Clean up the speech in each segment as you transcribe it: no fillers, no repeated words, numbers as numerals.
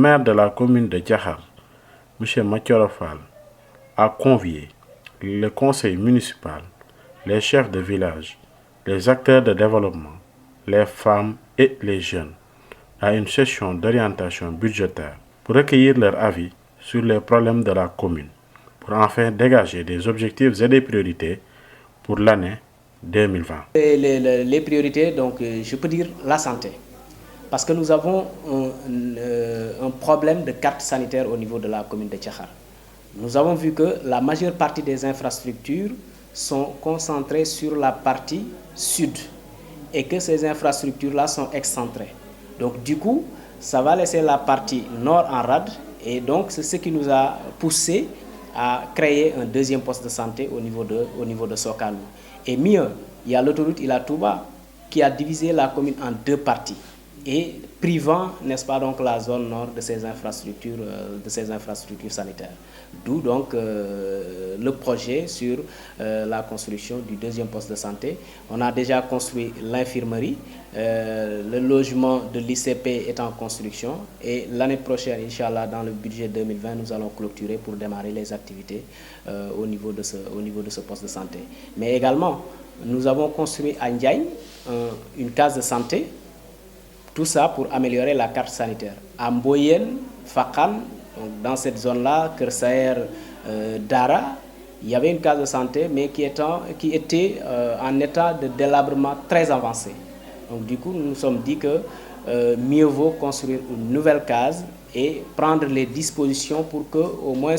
maire de la commune de Diakhar, M. Mathioro Fall, a convié le conseil municipal, les chefs de village, les acteurs de développement, les femmes et les jeunes à une session d'orientation budgétaire pour recueillir leur avis sur les problèmes de la commune, pour enfin dégager des objectifs et des priorités pour l'année 2020. Les priorités, donc je peux dire la santé, parce que nous avons un problème de carte sanitaire au niveau de la commune de Diakhar. Nous avons vu que la majeure partie des infrastructures sont concentrées sur la partie sud et que ces infrastructures-là sont excentrées. Donc du coup, ça va laisser la partie nord en rade et donc c'est ce qui nous a poussé à créer un deuxième poste de santé au niveau de Sokane. Et mieux, il y a l'autoroute Ila Touba qui a divisé la commune en deux parties et privant, n'est-ce pas, donc la zone nord de ces infrastructures sanitaires. D'où donc le projet sur la construction du deuxième poste de santé. On a déjà construit l'infirmerie, le logement de l'ICP est en construction et l'année prochaine, Inch'Allah, dans le budget 2020, nous allons clôturer pour démarrer les activités au niveau de ce poste de santé. Mais également, nous avons construit à Ndiaye une case de santé. Tout ça pour améliorer la carte sanitaire. À Mboyen, Fakan, dans cette zone-là, Kersaer, Dara, il y avait une case de santé, mais qui était en état de délabrement très avancé. Donc du coup, nous nous sommes dit que mieux vaut construire une nouvelle case et prendre les dispositions pour que, au moins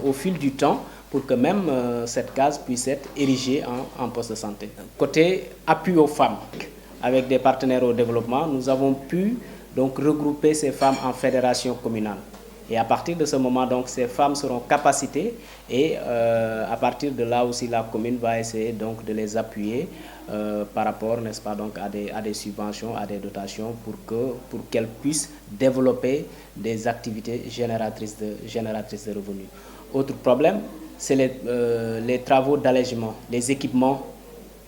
au fil du temps, pour que même cette case puisse être érigée en poste de santé. Côté appui aux femmes, avec des partenaires au développement, nous avons pu donc regrouper ces femmes en fédération communale. Et à partir de ce moment, donc, ces femmes seront capacitées et à partir de là aussi, la commune va essayer donc de les appuyer par rapport, n'est-ce pas, donc, à des subventions, à des dotations pour qu'elles puissent développer des activités génératrices de revenus. Autre problème, c'est les travaux d'allègement, les équipements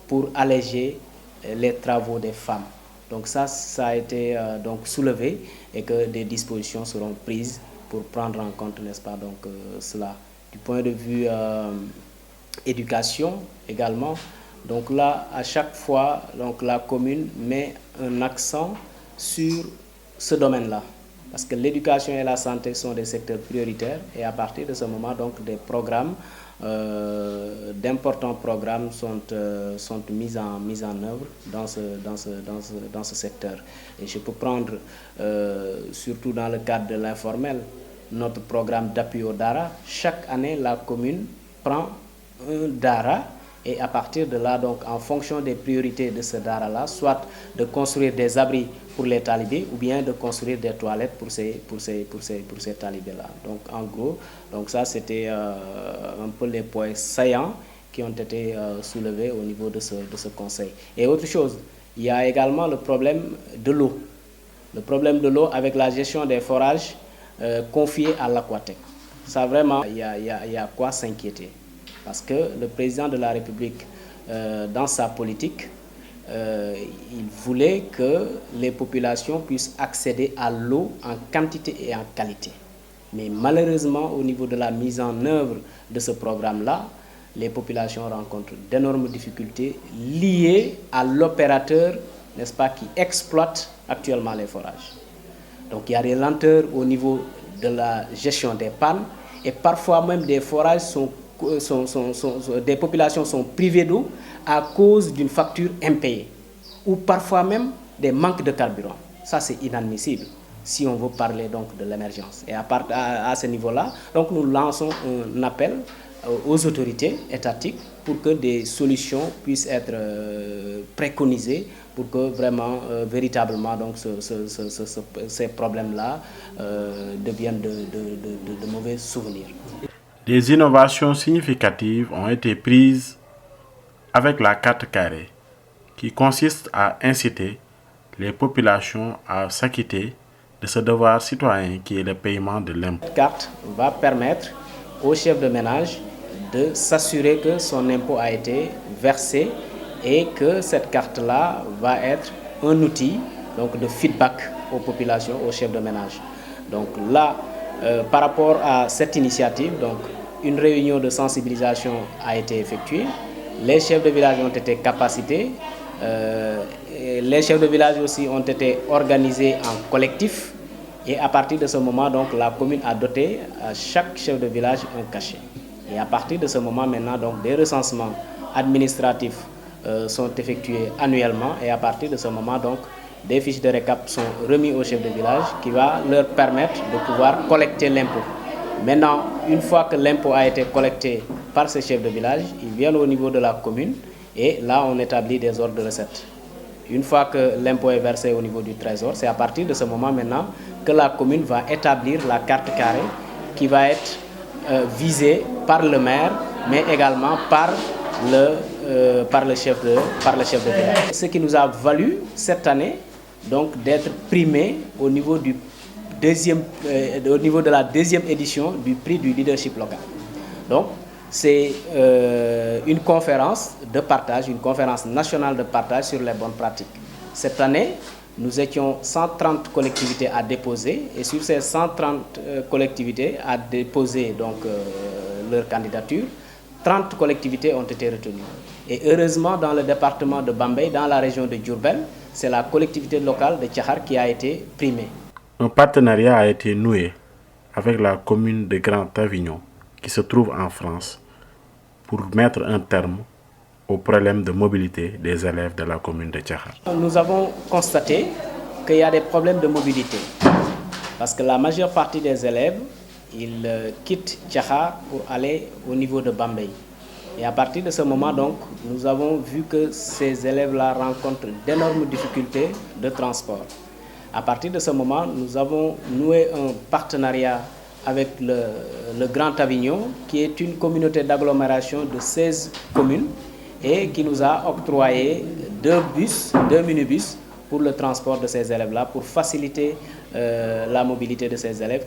pour alléger les travaux des femmes. Donc ça a été donc soulevé et que des dispositions seront prises pour prendre en compte, n'est-ce pas, donc cela. Du point de vue éducation également, donc là, à chaque fois, donc la commune met un accent sur ce domaine-là. Parce que l'éducation et la santé sont des secteurs prioritaires et à partir de ce moment, donc des programmes, d'importants programmes sont mis en œuvre dans ce secteur. Et je peux prendre, surtout dans le cadre de l'informel, notre programme d'appui au Dara. Chaque année, la commune prend un Dara et à partir de là, donc, en fonction des priorités de ce Dara-là, soit de construire des abris pour les talibés ou bien de construire des toilettes pour ces talibés-là. Donc en gros, donc ça c'était un peu les points saillants qui ont été soulevés au niveau de ce conseil. Et autre chose, il y a également le problème de l'eau. Le problème de l'eau avec la gestion des forages confiés à l'Aquatec. Ça vraiment, il y a quoi s'inquiéter. Parce que le président de la République, dans sa politique, il voulait que les populations puissent accéder à l'eau en quantité et en qualité. Mais malheureusement, au niveau de la mise en œuvre de ce programme-là, les populations rencontrent d'énormes difficultés liées à l'opérateur, n'est-ce pas, qui exploite actuellement les forages. Donc il y a des lenteurs au niveau de la gestion des pannes et parfois même des forages des populations sont privées d'eau à cause d'une facture impayée ou parfois même des manques de carburant. Ça, c'est inadmissible si on veut parler donc de l'émergence. Et à ce niveau-là, donc nous lançons un appel aux autorités étatiques pour que des solutions puissent être préconisées pour que vraiment, véritablement, donc, ces problèmes-là deviennent de mauvais souvenirs. Des innovations significatives ont été prises avec la carte carrée, qui consiste à inciter les populations à s'acquitter de ce devoir citoyen qui est le paiement de l'impôt. Cette carte va permettre au chef de ménage de s'assurer que son impôt a été versé et que cette carte-là va être un outil donc, de feedback aux populations, aux chefs de ménage. Donc là, par rapport à cette initiative, donc, une réunion de sensibilisation a été effectuée. Les chefs de village ont été capacités. Les chefs de village aussi ont été organisés en collectif. Et à partir de ce moment, donc, la commune a doté à chaque chef de village un cachet. Et à partir de ce moment, maintenant, donc, des recensements administratifs sont effectués annuellement. Et à partir de ce moment, donc, des fiches de récap sont remises aux chefs de village qui va leur permettre de pouvoir collecter l'impôt. Maintenant, une fois que l'impôt a été collecté par ces chefs de village, ils viennent au niveau de la commune et là, on établit des ordres de recettes. Une fois que l'impôt est versé au niveau du trésor, c'est à partir de ce moment maintenant que la commune va établir la carte carrée qui va être visée par le maire, mais également par le chef de village. Ce qui nous a valu cette année donc d'être primé au niveau de la deuxième édition du prix du leadership local. Donc, c'est une conférence de partage, une conférence nationale de partage sur les bonnes pratiques. Cette année, nous étions 130 collectivités à déposer et sur ces 130 collectivités à déposer donc, leur candidature, 30 collectivités ont été retenues. Et heureusement, dans le département de Bambey, dans la région de Diourbel, c'est la collectivité locale de Thiakhar qui a été primée. Un partenariat a été noué avec la commune de Grand-Avignon, qui se trouve en France, pour mettre un terme au problème de mobilité des élèves de la commune de Thiakhar. Nous avons constaté qu'il y a des problèmes de mobilité, parce que la majeure partie des élèves, ils quittent Thiakhar pour aller au niveau de Bambey. Et à partir de ce moment, donc, nous avons vu que ces élèves-là rencontrent d'énormes difficultés de transport. À partir de ce moment, nous avons noué un partenariat avec le Grand Avignon, qui est une communauté d'agglomération de 16 communes et qui nous a octroyé 2 minibus pour le transport de ces élèves-là, pour faciliter la mobilité de ces élèves.